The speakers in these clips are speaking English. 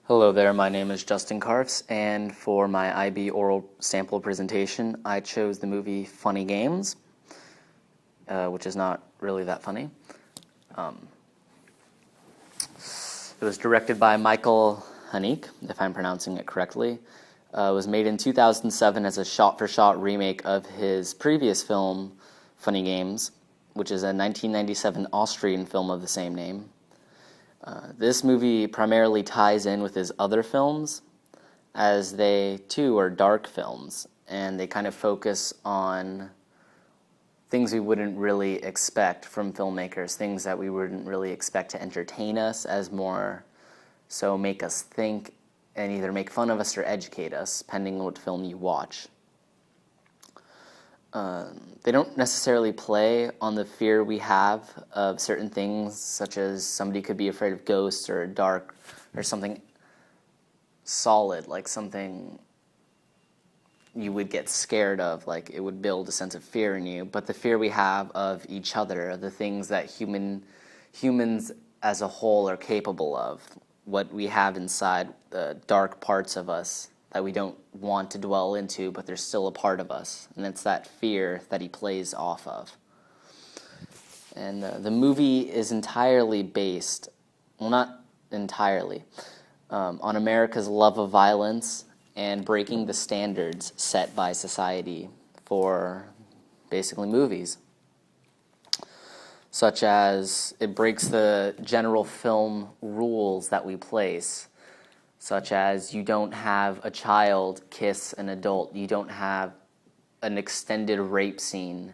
Hello there, my name is Justin Karfs, and for my IB oral sample presentation, I chose the movie Funny Games, which is not really that funny. It was directed by Michael Haneke, if I'm pronouncing it correctly. It was made in 2007 as a shot-for-shot remake of his previous film, Funny Games, which is a 1997 Austrian film of the same name. This movie primarily ties in with his other films, as they, too, are dark films, and they kind of focus on things we wouldn't really expect from filmmakers, things that we wouldn't really expect to entertain us, as more so make us think and either make fun of us or educate us, depending on what film you watch. They don't necessarily play on the fear we have of certain things, such as somebody could be afraid of ghosts or dark or something solid, like something you would get scared of, like it would build a sense of fear in you. But the fear we have of each other, the things that humans as a whole are capable of, what we have inside, the dark parts of us that we don't want to dwell into, but they're still a part of us. And it's that fear that he plays off of. And the movie is entirely based, well, not entirely, on America's love of violence and breaking the standards set by society for basically movies. Such as it breaks the general film rules that we place, such as you don't have a child kiss an adult, you don't have an extended rape scene,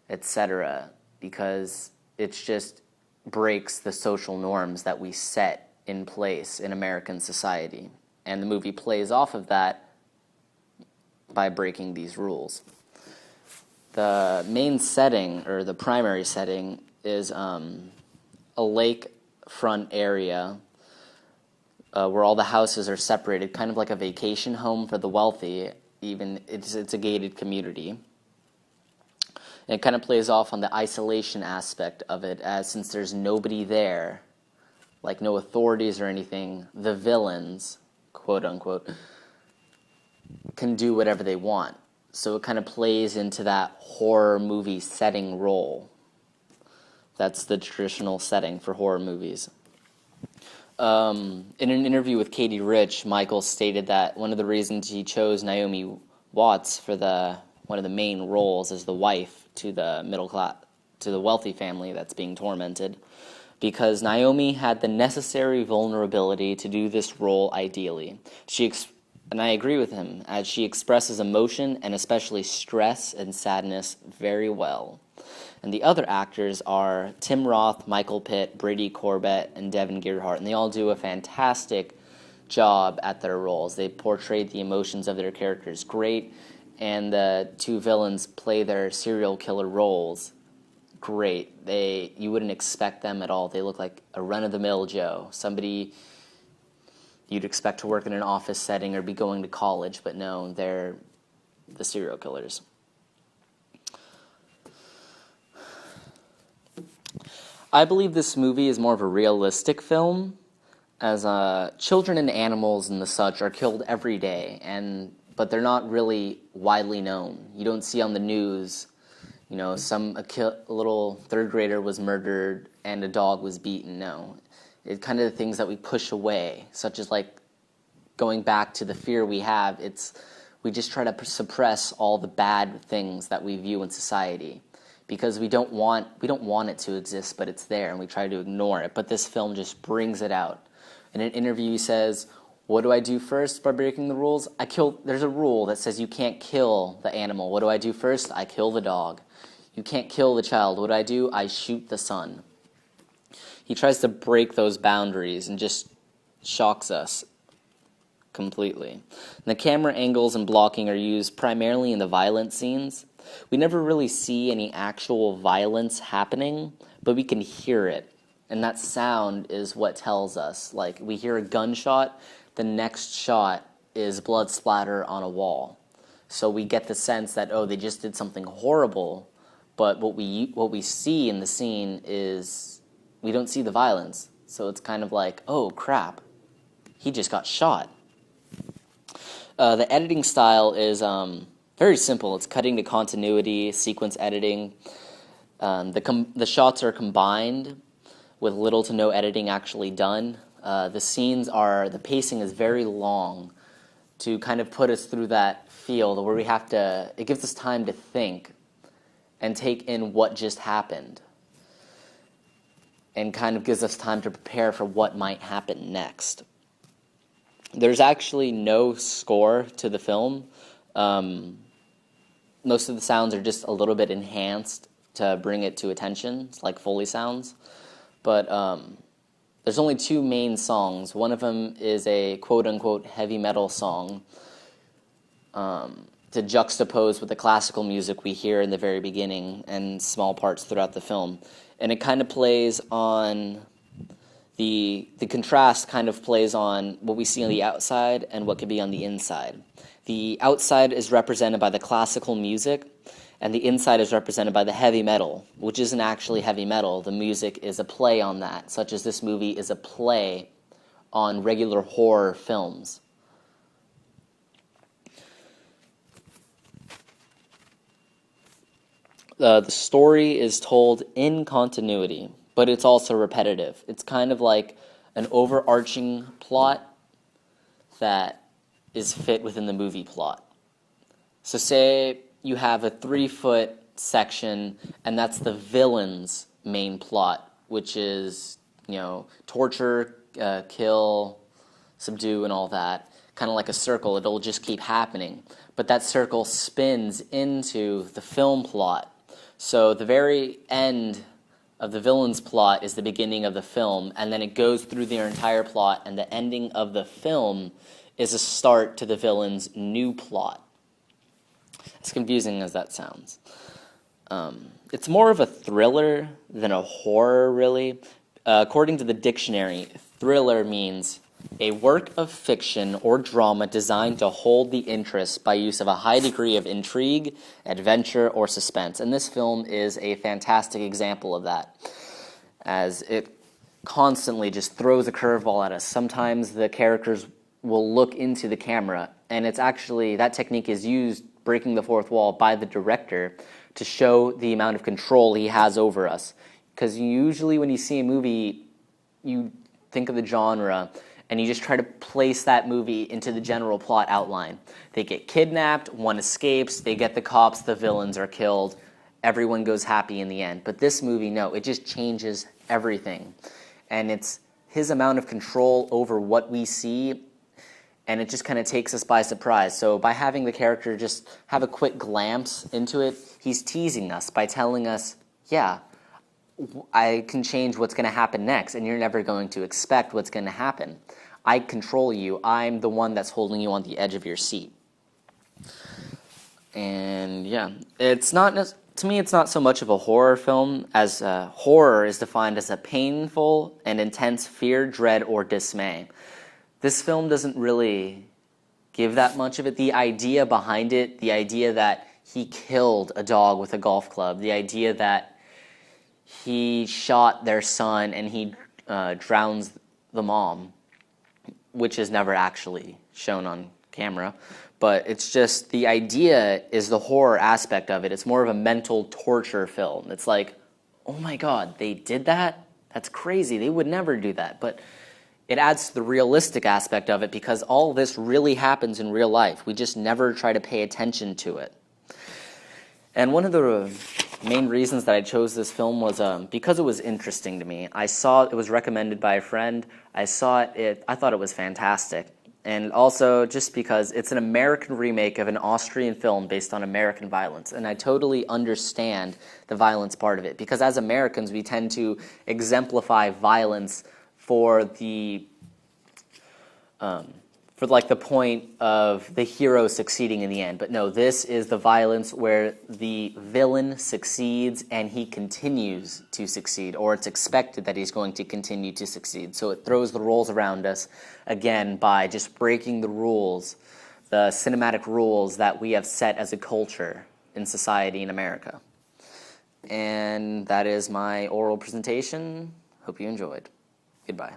etc., because it just breaks the social norms that we set in place in American society. And the movie plays off of that by breaking these rules. The main setting, or the primary setting, is a lakefront area where all the houses are separated, kind of like a vacation home for the wealthy. Even it's a gated community. And it kind of plays off on the isolation aspect of it, as since there's nobody there, like no authorities or anything, the villains, quote unquote, can do whatever they want. So it kind of plays into that horror movie setting role. That's the traditional setting for horror movies. In an interview with Katie Rich, Michael stated that one of the reasons he chose Naomi Watts for one of the main roles as the wife to the middle class, to the wealthy family that's being tormented, because Naomi had the necessary vulnerability to do this role ideally. And I agree with him, as she expresses emotion and especially stress and sadness very well. And the other actors are Tim Roth, Michael Pitt, Brady Corbett, and Devin Gearhart, and they all do a fantastic job at their roles. They portrayed the emotions of their characters great, and the two villains play their serial killer roles great. You wouldn't expect them at all. They look like a run-of-the-mill Joe, somebody you'd expect to work in an office setting or be going to college, but no, they're the serial killers. I believe this movie is more of a realistic film, as children and animals and the such are killed every day, but they're not really widely known. You don't see on the news, you know, a little third grader was murdered and a dog was beaten. No. It's kind of the things that we push away, such as like going back to the fear we have. We just try to suppress all the bad things that we view in society, because we don't want it to exist, but it's there, and we try to ignore it. But this film just brings it out. In an interview, he says, "What do I do first by breaking the rules? There's a rule that says you can't kill the animal. What do I do first? I kill the dog. You can't kill the child. What do? I shoot the son." He tries to break those boundaries and just shocks us completely. And the camera angles and blocking are used primarily in the violent scenes. We never really see any actual violence happening, but we can hear it. And that sound is what tells us. Like, we hear a gunshot, the next shot is blood splatter on a wall. So we get the sense that, oh, they just did something horrible, but what we see in the scene is we don't see the violence. So it's kind of like, oh, crap. he just got shot. The editing style is very simple. It's cutting to continuity, sequence editing. The shots are combined with little to no editing actually done. The pacing is very long to kind of put us through that feel where it gives us time to think and take in what just happened, and kind of gives us time to prepare for what might happen next. There's actually no score to the film. Most of the sounds are just a little bit enhanced to bring it to attention, like Foley sounds. But there's only two main songs. One of them is a quote-unquote heavy metal song to juxtapose with the classical music we hear in the very beginning and small parts throughout the film. And it kind of plays on... The contrast kind of plays on what we see on the outside and what could be on the inside. The outside is represented by the classical music, and the inside is represented by the heavy metal, which isn't actually heavy metal. The music is a play on that, such as this movie is a play on regular horror films. The story is told in continuity, but it's also repetitive. It's kind of like an overarching plot that is fit within the movie plot. So say you have a 3-foot section, and that's the villain's main plot, which is, torture, kill, subdue, and all that. Kind of like a circle. It'll just keep happening. But that circle spins into the film plot. So the very end of the villain's plot is the beginning of the film, and then it goes through their entire plot, and the ending of the film is a start to the villain's new plot. As confusing as that sounds. It's more of a thriller than a horror, really. According to the dictionary, thriller means a work of fiction or drama designed to hold the interest by use of a high degree of intrigue, adventure, or suspense. And this film is a fantastic example of that, as it constantly just throws a curveball at us. Sometimes the characters will look into the camera, and it's actually, that technique is used, breaking the fourth wall, by the director to show the amount of control he has over us. Because usually when you see a movie, you think of the genre, and you just try to place that movie into the general plot outline. They get kidnapped, one escapes, they get the cops, the villains are killed, everyone goes happy in the end. But this movie, no, it just changes everything. And it's his amount of control over what we see, and it just kind of takes us by surprise. So by having the character just have a quick glance into it, he's teasing us by telling us, yeah, I can change what's going to happen next, and you're never going to expect what's going to happen. I control you. I'm the one that's holding you on the edge of your seat. And yeah, to me, it's not so much of a horror film, as horror is defined as a painful and intense fear, dread, or dismay. This film doesn't really give that much of it. The idea behind it, the idea that he killed a dog with a golf club, the idea that he shot their son and he drowns the mom, which is never actually shown on camera. But it's just, the idea is the horror aspect of it. It's more of a mental torture film. It's like, oh my God, they did that? That's crazy. They would never do that. But it adds to the realistic aspect of it, because all this really happens in real life. We just never try to pay attention to it. And one of the main reasons that I chose this film was because it was interesting to me. I saw it was recommended by a friend. I saw it. I thought it was fantastic. And also just because it's an American remake of an Austrian film based on American violence. And I totally understand the violence part of it, because as Americans, we tend to exemplify violence for the point of the hero succeeding in the end. But no, this is the violence where the villain succeeds and he continues to succeed, or it's expected that he's going to continue to succeed. So it throws the roles around us again by just breaking the rules, the cinematic rules that we have set as a culture in society in America. And that is my oral presentation. Hope you enjoyed. Goodbye.